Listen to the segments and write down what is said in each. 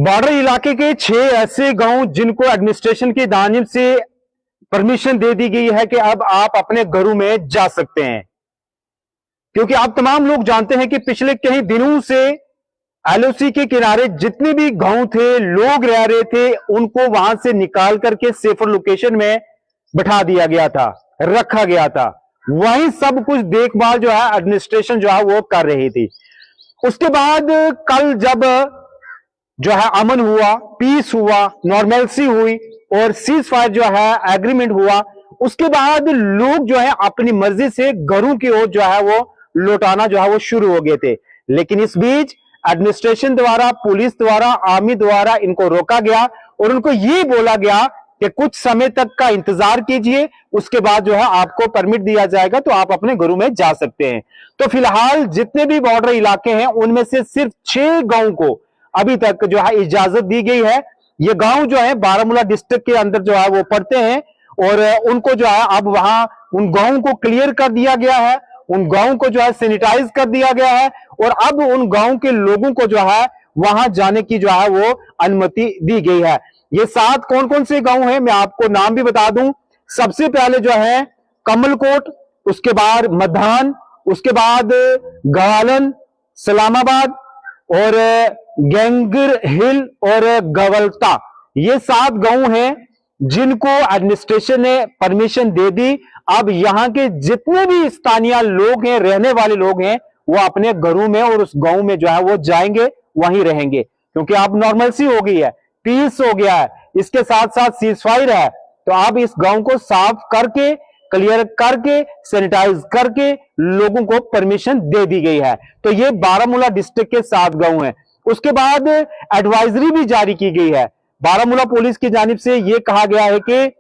Border इलाके के 6 ऐसे गांव जिनको एडमिनिस्ट्रेशन की जानिब से परमिशन दे दी गई है कि अब आप अपने घरों में जा सकते हैं, क्योंकि आप तमाम लोग जानते हैं कि पिछले कई दिनों से एलओसी के किनारे जितने भी गांव थे, लोग रह रहे थे, उनको वहां से निकाल करके सेफर लोकेशन में बैठा दिया गया था, रखा गया था। वहीं सब कुछ देखभाल जो है एडमिनिस्ट्रेशन जो है वो कर रही थी। उसके बाद कल जब जो है अमन हुआ, पीस हुआ, नॉर्मलसी हुई और सीज फायर जो है एग्रीमेंट हुआ, उसके बाद लोग जो है अपनी मर्जी से घरों की ओर जो है वो लौटाना जो है वो शुरू हो गए थे। लेकिन इस बीच एडमिनिस्ट्रेशन द्वारा, पुलिस द्वारा, आर्मी द्वारा इनको रोका गया और उनको ये बोला गया कि कुछ समय तक का इंतजार कीजिए, उसके बाद जो है आपको परमिट दिया जाएगा तो आप अपने घरों में जा सकते हैं। तो फिलहाल जितने भी बॉर्डर इलाके हैं उनमें से सिर्फ 6 गांव को अभी तक जो है इजाजत दी गई है। ये गांव जो है बारामूला डिस्ट्रिक्ट के अंदर जो है वो पड़ते हैं और उनको जो है अब वहां उन गांवों को क्लियर कर दिया गया है, उन गांवों को जो है सैनिटाइज कर दिया गया है और अब उन गांवों के लोगों को जो है वहां जाने की जो है वो अनुमति दी गई है। ये 7 कौन कौन से गांव हैं मैं आपको नाम भी बता दूं। सबसे पहले जो है कमलकोट, उसके बाद मधान, उसके बाद गवालन, सलामाबाद और गैंगर हिल और गवलता। ये 7 गांव हैं जिनको एडमिनिस्ट्रेशन ने परमिशन दे दी। अब यहां के जितने भी स्थानीय लोग हैं, रहने वाले लोग हैं, वो अपने घरों में और उस गांव में जो है वो जाएंगे, वहीं रहेंगे, क्योंकि अब नॉर्मलसी हो गई है, पीस हो गया है, इसके साथ साथ सीज फायर है। तो अब इस गांव को साफ करके, क्लियर करके, सैनिटाइज करके लोगों को परमिशन दे दी गई है। तो ये बारामूला डिस्ट्रिक्ट के 7 गांव हैं। उसके बाद एडवाइजरी भी जारी की गई है। बारामूला पुलिस की जानिब से यह कहा गया है कि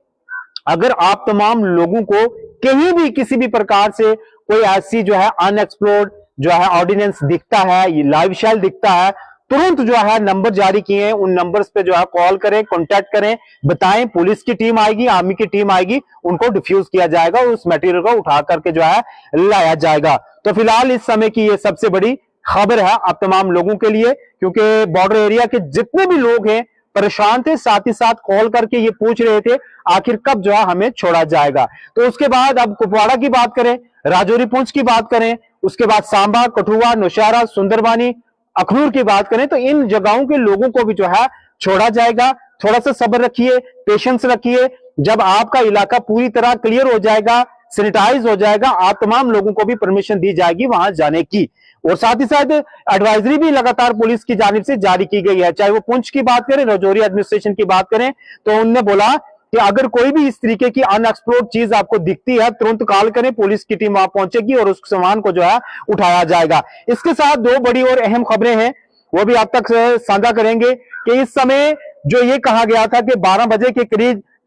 अगर आप तमाम लोगों को कहीं भी किसी भी प्रकार से कोई ऐसी जो है अनएक्सप्लोर्ड जो है ऑर्डिनेंस दिखता है, ये लाइव शेल दिखता है, तुरंत जो है नंबर जारी किए हैं, उन नंबर्स पे जो है कॉल करें, कांटेक्ट करें, बताएं, पुलिस की टीम आएगी, आर्मी की टीम आएगी, उनको डिफ्यूज किया जाएगा, उस मटेरियल को उठा करके जो है लाया जाएगा। तो फिलहाल इस समय की ये सबसे बड़ी खबर है आप तमाम लोगों के लिए, क्योंकि बॉर्डर एरिया के जितने भी लोग हैं परेशान थे, साथ ही साथ कॉल करके ये पूछ रहे थे आखिर कब जो है हमें छोड़ा जाएगा। तो उसके बाद अब कुपवाड़ा की बात करें, राजौरी पुंछ की बात करें, उसके बाद सांबा, कठुआ, नौशहरा, सुंदरबानी, अखनूर की बात करें, तो इन जगहों के लोगों को भी जो है छोड़ा जाएगा। थोड़ा सा सब्र रखिए, पेशेंस रखिए। जब आपका इलाका पूरी तरह क्लियर हो जाएगा, सैनिटाइज हो जाएगा, आप तमाम लोगों को भी परमिशन दी जाएगी वहां जाने की। और साथ ही साथ एडवाइजरी भी लगातार पुलिस की जानिब से जारी की गई है। चाहे वो पुंछ की बात करें, राजौरी एडमिनिस्ट्रेशन की बात करें, तो उनने बोला कि अगर कोई भी इस तरीके की अनएक्सप्लोर्ड चीज आपको दिखती है, तुरंत कॉल करें, पुलिस की टीम वहां पहुंचेगी और उस सामान को जो है उठाया जाएगा। इसके साथ 2 बड़ी और अहम खबरें हैं, वो भी आप तक साझा करेंगे कि इस समय जो ये कहा गया था कि 12 बजे के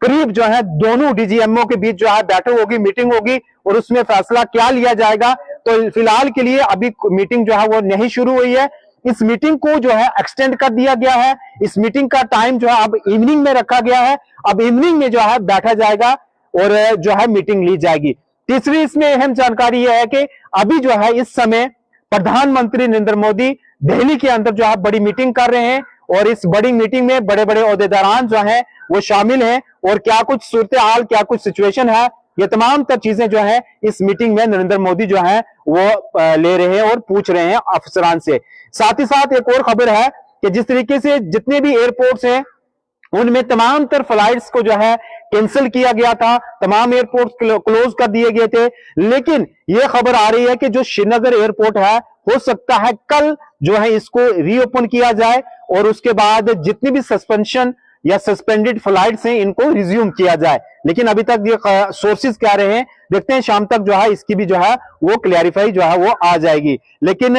करीब जो है दोनों डीजीएमओ के बीच जो है बैठक होगी, मीटिंग होगी और उसमें फैसला क्या लिया जाएगा। तो फिलहाल के लिए अभी मीटिंग जो है वो नहीं शुरू हुई है। इस मीटिंग को जो है एक्सटेंड कर दिया गया है। इस मीटिंग का टाइम जो है अब इवनिंग में रखा गया है। अब इवनिंग में जो है बैठा जाएगा और जो है मीटिंग ली जाएगी। तीसरी इसमें अहम जानकारी यह है कि अभी जो है इस समय प्रधानमंत्री नरेंद्र मोदी दिल्ली के अंदर जो है बड़ी मीटिंग कर रहे हैं और इस बड़ी मीटिंग में बड़े बड़े ओहदेदारान जो हैं वो शामिल हैं और क्या कुछ सूरत हाल, क्या कुछ सिचुएशन है, ये तमाम तर चीजें जो है इस मीटिंग में नरेंद्र मोदी जो है वो ले रहे हैं और पूछ रहे हैं अफसरान से। साथ ही साथ एक और खबर है कि जिस तरीके से जितने भी एयरपोर्ट्स हैं उनमें तमाम तर फ्लाइट्स को जो है कैंसिल किया गया था, तमाम एयरपोर्ट क्लोज कर दिए गए थे, लेकिन यह खबर आ रही है कि जो श्रीनगर एयरपोर्ट है हो सकता है कल जो है इसको रीओपन किया जाए और उसके बाद जितनी भी सस्पेंशन या सस्पेंडेड फ्लाइट्स हैं इनको रिज्यूम किया जाए। लेकिन अभी तक ये सोर्सेज कह रहे हैं, देखते हैं शाम तक जो है इसकी भी जो है वो क्लैरिफाई जो है वो आ जाएगी। लेकिन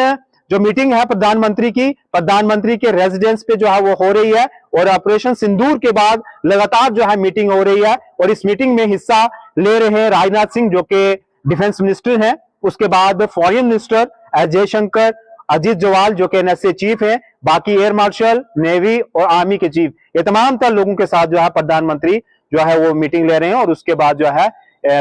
जो मीटिंग है प्रधानमंत्री की, प्रधानमंत्री के रेजिडेंस पे जो है वो हो रही है और ऑपरेशन सिंदूर के बाद लगातार जो है मीटिंग हो रही है और इस मीटिंग में हिस्सा ले रहे हैं राजनाथ सिंह जो कि डिफेंस मिनिस्टर हैं, उसके बाद foreign minister S Jaishankar, Ajit Doval जो कि एनएसए चीफ है, बाकी एयर मार्शल, नेवी और आर्मी के चीफ, ये तमाम तर लोगों के साथ जो है प्रधानमंत्री जो है वो मीटिंग ले रहे हैं और उसके बाद जो है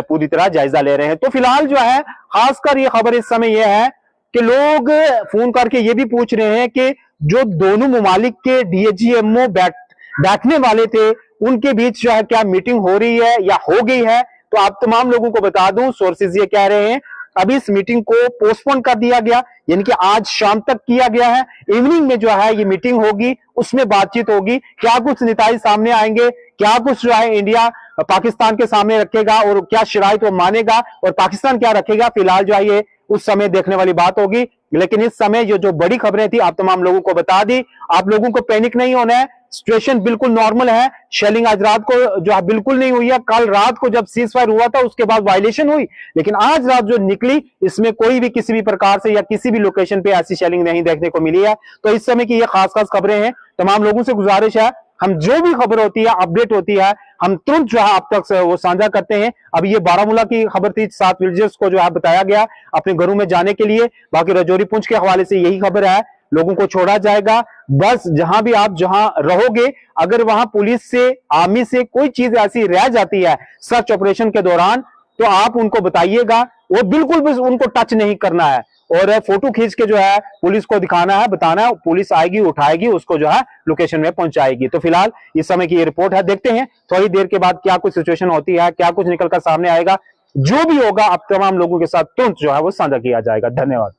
पूरी तरह जायजा ले रहे हैं। तो फिलहाल जो है खासकर ये खबर इस समय यह है कि लोग फोन करके ये भी पूछ रहे हैं कि जो दोनों ममालिक के डीजीएमओ बैठने वाले थे उनके बीच जो है क्या मीटिंग हो रही है या हो गई है। तो आप तमाम लोगों को बता दूं, सोर्सेज ये कह रहे हैं अभी इस मीटिंग को पोस्टपोन कर दिया गया, यानी कि आज शाम तक किया गया है। इवनिंग में जो है ये मीटिंग होगी, उसमें बातचीत होगी, क्या कुछ निताज सामने आएंगे, क्या कुछ जो है इंडिया पाकिस्तान के सामने रखेगा और क्या शराइत वो मानेगा और पाकिस्तान क्या रखेगा, फिलहाल जो है ये उस समय देखने वाली बात होगी। लेकिन इस समय जो बड़ी खबरें थी आप तमाम लोगों को बता दी। आप लोगों को पैनिक नहीं होना है, सिचुएशन बिल्कुल नॉर्मल है। शेलिंग आज रात को जो है बिल्कुल नहीं हुई है। कल रात को जब सीज फायर हुआ था उसके बाद वायलेशन हुई, लेकिन आज रात जो निकली इसमें कोई भी किसी भी प्रकार से या किसी भी लोकेशन पे ऐसी शेलिंग नहीं देखने को मिली है। तो इस समय की ये खास खास खबरें हैं। तमाम लोगों से गुजारिश है, हम जो भी खबर होती है, अपडेट होती है, हम तुरंत जो है आप तक वो साझा करते हैं। अभी ये बारामूला की खबर थी, 7 विलेजर्स को जो है बताया गया अपने घरों में जाने के लिए। बाकी रजौरी पुंछ के हवाले से यही खबर है, लोगों को छोड़ा जाएगा। बस जहां भी आप जहां रहोगे, अगर वहां पुलिस से आर्मी से कोई चीज ऐसी रह जाती है सर्च ऑपरेशन के दौरान, तो आप उनको बताइएगा। वो बिल्कुल भी उनको टच नहीं करना है और फोटो खींच के जो है पुलिस को दिखाना है, बताना है, पुलिस आएगी, उठाएगी, उसको जो है लोकेशन में पहुंचाएगी। तो फिलहाल इस समय की ये रिपोर्ट है, देखते हैं थोड़ी देर के बाद क्या कुछ सिचुएशन होती है, क्या कुछ निकलकर सामने आएगा। जो भी होगा आप तमाम लोगों के साथ तुरंत जो है वो साझा किया जाएगा। धन्यवाद।